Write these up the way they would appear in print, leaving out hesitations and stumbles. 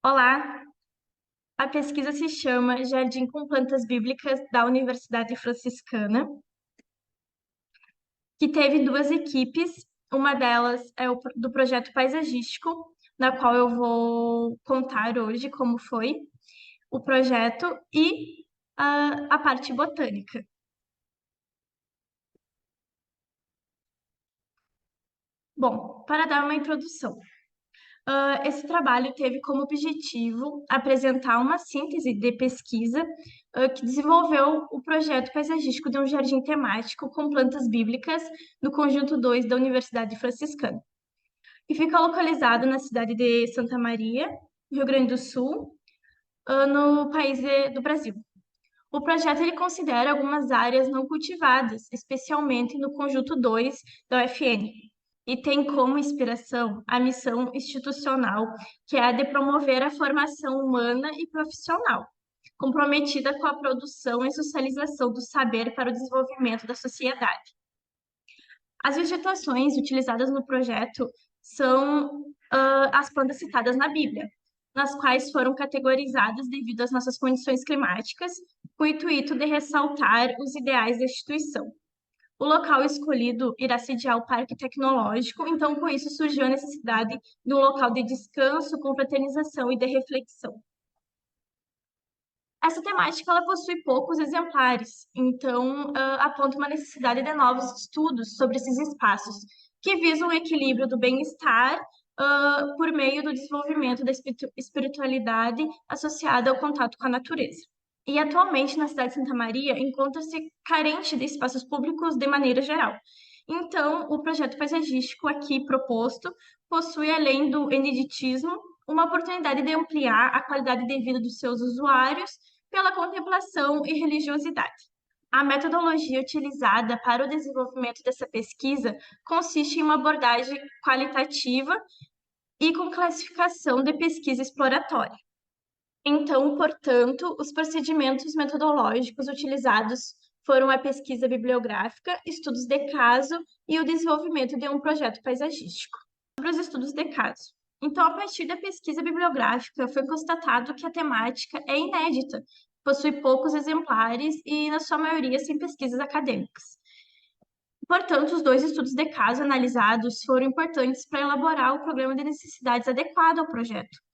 Olá, a pesquisa se chama Jardim com Plantas Bíblicas da Universidade Franciscana, que teve duas equipes. Uma delas é do projeto paisagístico, na qual eu vou contar hoje como foi o projeto, e a parte botânica. Bom, para dar uma introdução. Esse trabalho teve como objetivo apresentar uma síntese de pesquisa, que desenvolveu o projeto paisagístico de um jardim temático com plantas bíblicas no Conjunto 2 da Universidade Franciscana, que fica localizado na cidade de Santa Maria, no Rio Grande do Sul, no país do Brasil. O projeto ele considera algumas áreas não cultivadas, especialmente no Conjunto 2 da UFN, e tem como inspiração a missão institucional, que é a de promover a formação humana e profissional, comprometida com a produção e socialização do saber para o desenvolvimento da sociedade. As vegetações utilizadas no projeto são as plantas citadas na Bíblia, nas quais foram categorizadas devido às nossas condições climáticas, com o intuito de ressaltar os ideais da instituição. O local escolhido irá sediar o Parque Tecnológico, então com isso surgiu a necessidade de um local de descanso, confraternização e de reflexão. Essa temática ela possui poucos exemplares, então aponta uma necessidade de novos estudos sobre esses espaços, que visam o equilíbrio do bem-estar por meio do desenvolvimento da espiritualidade associada ao contato com a natureza. E atualmente na cidade de Santa Maria encontra-se carente de espaços públicos de maneira geral. Então, o projeto paisagístico aqui proposto possui, além do eneditismo, uma oportunidade de ampliar a qualidade de vida dos seus usuários pela contemplação e religiosidade. A metodologia utilizada para o desenvolvimento dessa pesquisa consiste em uma abordagem qualitativa e com classificação de pesquisa exploratória. Então, portanto, os procedimentos metodológicos utilizados foram a pesquisa bibliográfica, estudos de caso e o desenvolvimento de um projeto paisagístico. Sobre os estudos de caso. Então, a partir da pesquisa bibliográfica, foi constatado que a temática é inédita, possui poucos exemplares e, na sua maioria, sem pesquisas acadêmicas. Portanto, os dois estudos de caso analisados foram importantes para elaborar o programa de necessidades adequado ao projeto.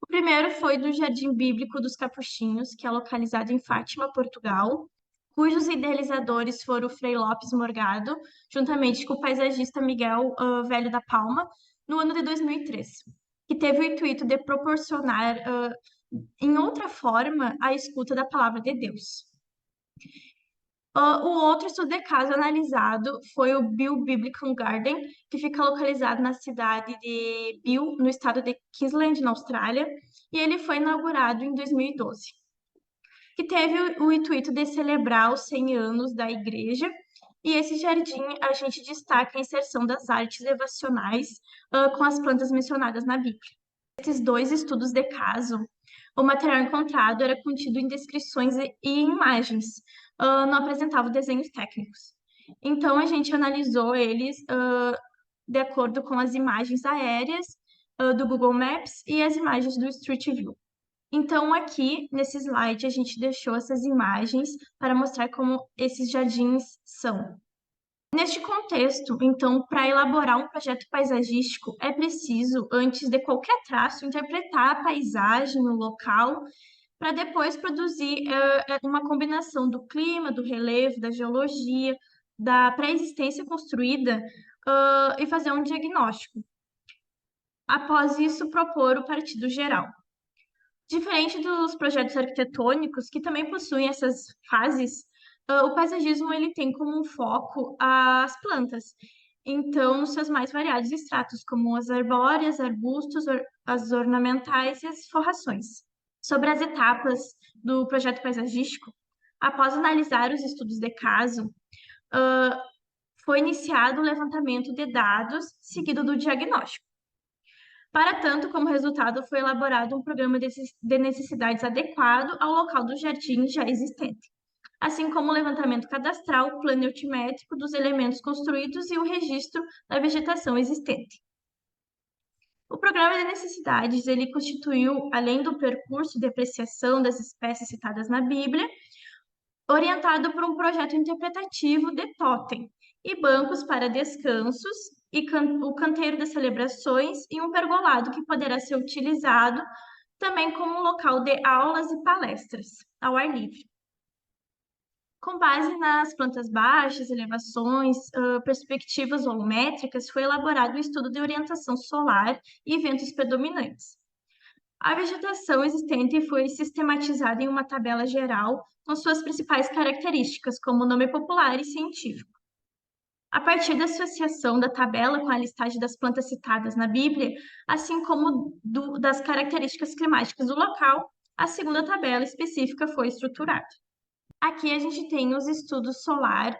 O primeiro foi do Jardim Bíblico dos Capuchinhos, que é localizado em Fátima, Portugal, cujos idealizadores foram o Frei Lopes Morgado, juntamente com o paisagista Miguel Velho da Palma, no ano de 2003, que teve o intuito de proporcionar, em outra forma, a escuta da palavra de Deus. O outro estudo de caso analisado foi o Bill Biblical Garden, que fica localizado na cidade de Bill, no estado de Queensland, na Austrália, e ele foi inaugurado em 2012. Que teve o intuito de celebrar os 100 anos da igreja, e esse jardim a gente destaca a inserção das artes devocionais com as plantas mencionadas na Bíblia. Esses dois estudos de caso, o material encontrado era contido em descrições e imagens, não apresentava desenhos técnicos. Então, a gente analisou eles de acordo com as imagens aéreas do Google Maps e as imagens do Street View. Então, aqui nesse slide, a gente deixou essas imagens para mostrar como esses jardins são. Neste contexto, então, para elaborar um projeto paisagístico, é preciso, antes de qualquer traço, interpretar a paisagem, o local, para depois produzir uma combinação do clima, do relevo, da geologia, da pré-existência construída, e fazer um diagnóstico. Após isso, propor o partido geral. Diferente dos projetos arquitetônicos, que também possuem essas fases, o paisagismo ele tem como foco as plantas. Então, seus mais variados estratos, como as arbóreas, arbustos, as ornamentais e as forrações. Sobre as etapas do projeto paisagístico, após analisar os estudos de caso, foi iniciado o levantamento de dados, seguido do diagnóstico. Para tanto, como resultado, foi elaborado um programa de necessidades adequado ao local do jardim já existente, assim como o levantamento cadastral, plano altimétrico dos elementos construídos e o registro da vegetação existente. O Programa de Necessidades, ele constituiu, além do percurso de apreciação das espécies citadas na Bíblia, orientado por um projeto interpretativo de totem, e bancos para descansos, e o canteiro das celebrações, e um pergolado que poderá ser utilizado também como um local de aulas e palestras ao ar livre. Com base nas plantas baixas, elevações, perspectivas volumétricas, foi elaborado o estudo de orientação solar e ventos predominantes. A vegetação existente foi sistematizada em uma tabela geral com suas principais características, como nome popular e científico. A partir da associação da tabela com a listagem das plantas citadas na Bíblia, assim como das características climáticas do local, a segunda tabela específica foi estruturada. Aqui a gente tem os estudos solar.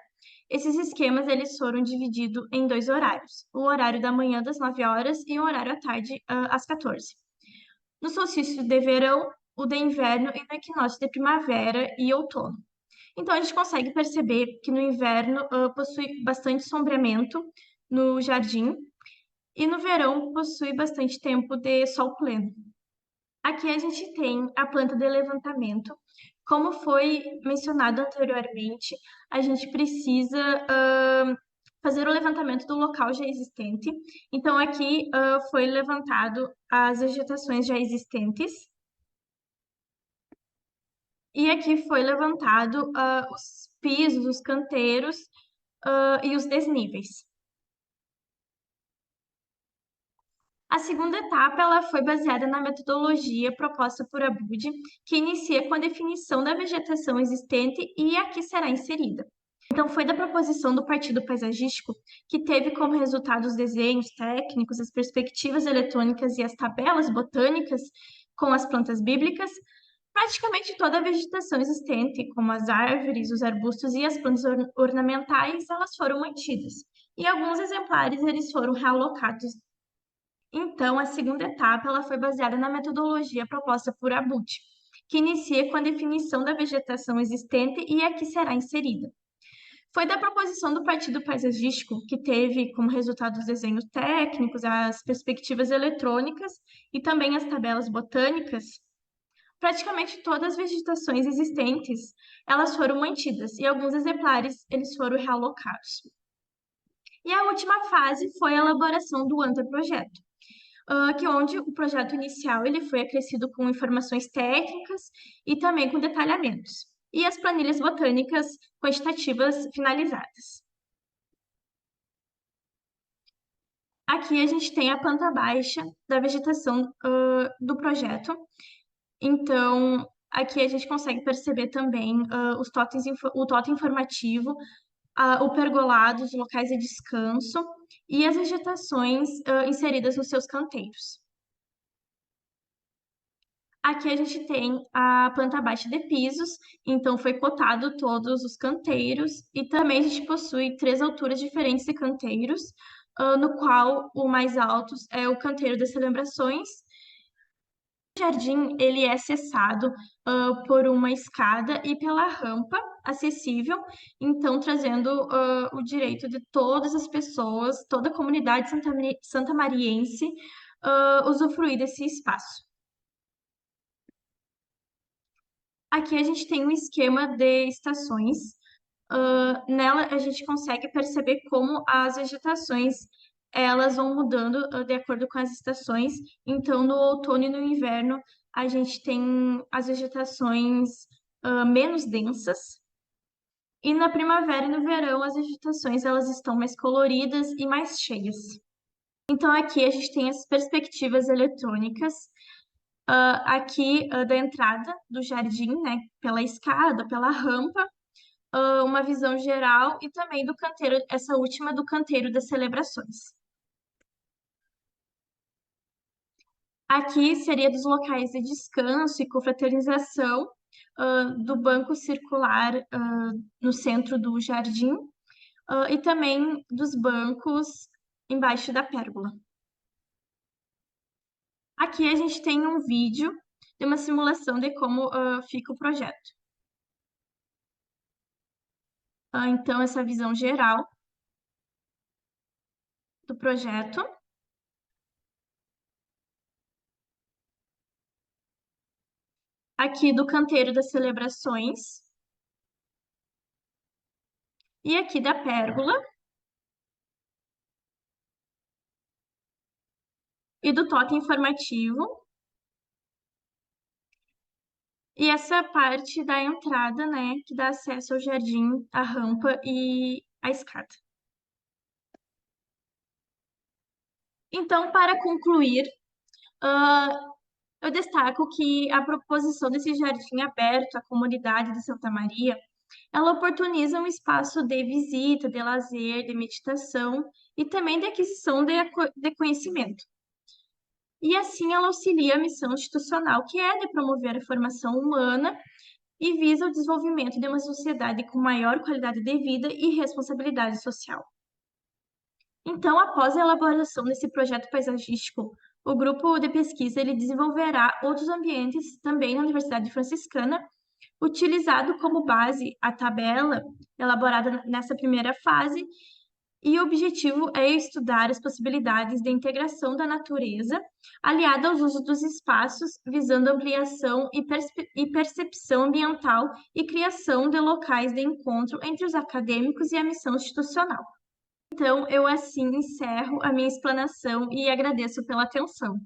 Esses esquemas eles foram divididos em dois horários: o horário da manhã das 9 horas e o horário à tarde às 14. No solstício de verão, o de inverno e no equinócio de primavera e outono. Então a gente consegue perceber que no inverno possui bastante sombreamento no jardim e no verão possui bastante tempo de sol pleno. Aqui a gente tem a planta de levantamento. Como foi mencionado anteriormente, a gente precisa fazer o levantamento do local já existente. Então, aqui foi levantado as vegetações já existentes. E aqui foi levantado os pisos, os canteiros e os desníveis. A segunda etapa ela foi baseada na metodologia proposta por Abud, que inicia com a definição da vegetação existente e a que será inserida. Então, foi da proposição do Partido Paisagístico, que teve como resultado os desenhos técnicos, as perspectivas eletrônicas e as tabelas botânicas com as plantas bíblicas, praticamente toda a vegetação existente, como as árvores, os arbustos e as plantas ornamentais, elas foram mantidas. E alguns exemplares eles foram realocados. Então, a segunda etapa ela foi baseada na metodologia proposta por Abut, que inicia com a definição da vegetação existente e a que será inserida. Foi da proposição do Partido Paisagístico, que teve como resultado os desenhos técnicos, as perspectivas eletrônicas e também as tabelas botânicas. Praticamente todas as vegetações existentes, elas foram mantidas e alguns exemplares eles foram realocados. E a última fase foi a elaboração do anteprojeto, que onde o projeto inicial ele foi acrescido com informações técnicas e também com detalhamentos, e as planilhas botânicas quantitativas finalizadas. Aqui a gente tem a planta baixa da vegetação do projeto. Então, aqui a gente consegue perceber também os totens, o totem informativo, o pergolado, os locais de descanso e as vegetações inseridas nos seus canteiros. Aqui a gente tem a planta baixa de pisos, então foi cotado todos os canteiros e também a gente possui três alturas diferentes de canteiros, no qual o mais alto é o canteiro das celebrações. O jardim ele é acessado por uma escada e pela rampa acessível, então trazendo o direito de todas as pessoas, toda a comunidade santamariense, usufruir desse espaço. Aqui a gente tem um esquema de estações. Nela a gente consegue perceber como as vegetações elas vão mudando de acordo com as estações. Então, no outono e no inverno, a gente tem as vegetações menos densas. E na primavera e no verão, as vegetações elas estão mais coloridas e mais cheias. Então, aqui a gente tem as perspectivas eletrônicas aqui da entrada do jardim, né, pela escada, pela rampa, uma visão geral e também do canteiro, essa última do canteiro das celebrações. Aqui seria dos locais de descanso e confraternização, do banco circular, no centro do jardim, e também dos bancos embaixo da pérgola. Aqui a gente tem um vídeo de uma simulação de como fica o projeto. Então, essa visão geral do projeto. aqui do canteiro das celebrações e aqui da pérgola e do totem informativo. E essa parte da entrada, né, que dá acesso ao jardim, a rampa e a escada. Então, para concluir, eu destaco que a proposição desse jardim aberto à comunidade de Santa Maria, ela oportuniza um espaço de visita, de lazer, de meditação e também de aquisição de conhecimento. E assim ela auxilia a missão institucional, que é de promover a formação humana e visa o desenvolvimento de uma sociedade com maior qualidade de vida e responsabilidade social. Então, após a elaboração desse projeto paisagístico, o grupo de pesquisa ele desenvolverá outros ambientes também na Universidade Franciscana, utilizado como base a tabela elaborada nessa primeira fase, e o objetivo é estudar as possibilidades de integração da natureza, aliada aos usos dos espaços, visando ampliação e percepção ambiental e criação de locais de encontro entre os acadêmicos e a missão institucional. Então, eu assim encerro a minha explanação e agradeço pela atenção.